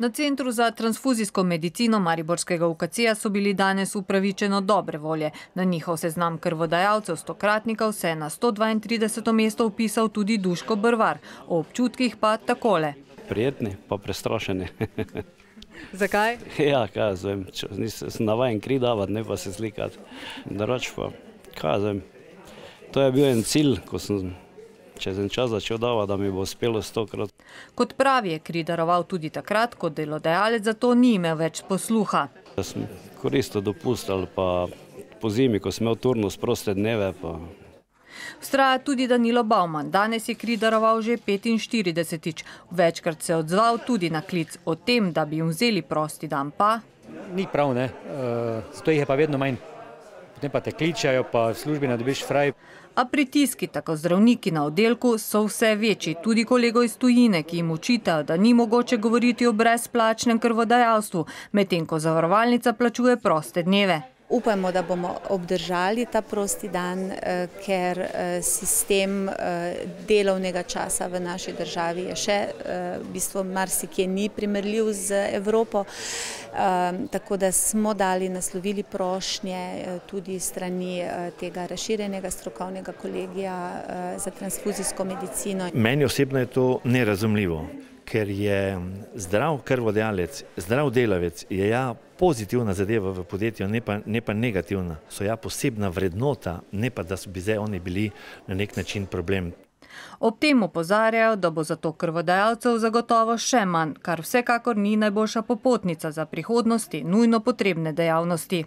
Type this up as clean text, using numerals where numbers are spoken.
Na Centru za transfuzijsko medicino mariborskega UKC-ja so bili danes upravičeno dobre volje. Na njihov seznam krvodajalcev stokratnikov se je na 132. mesto vpisal tudi Duško Brvar. O občutkih pa takole. Prijetni pa prestrašeni. Zakaj? Ja, kaj zvem, nisem navajen kri davati, ne pa se slikati. Drugače pa, kaj zvem, to je bil en cilj, ko sem čez en čas začel davati, da mi bo uspelo 100-krat. Kot pravi, je kri daroval tudi takrat, ko delodajalec za to ni imel več posluha. Da sem koristil dopust ali pa po zimi, ko sem imel turnus proste dneve. Vztraja tudi Danilo Bauman. Danes je kri daroval že 45-tič. Večkrat se je odzval tudi na klic. O tem, da bi jim vzeli prosti dan pa... Ni prav, ne. Zato jih je pa vedno manj. Potem pa te kličajo, pa v službi ne dobiš fraj. A pritiski, tako zdravniki na oddelku, so vse večji. Tudi kolego iz tujine, ki jim očitajo, da ni mogoče govoriti o brezplačnem krvodajalstvu, medtem ko zavarovalnica plačuje proste dneve. Upajmo, da bomo obdržali ta prosti dan, ker sistem delovnega časa v naši državi je še v bistvu marsikje ni primerljiv z Evropo. Tako da smo naslovili prošnje tudi strani tega razširjenega strokovnega kolegija za transfuzijsko medicino. Meni osebno je to nerazumljivo, ker je zdrav krvodajalec, zdrav delavec, je pozitivna zadeva v podjetju, ne pa negativna. So posebna vrednota, ne pa da bi zdaj oni bili na nek način problem. Ob tem opozarjajo, da bo zato krvodajalcev zagotovo še manj, kar vsekakor ni najboljša popotnica za prihodnosti nujno potrebne dejavnosti.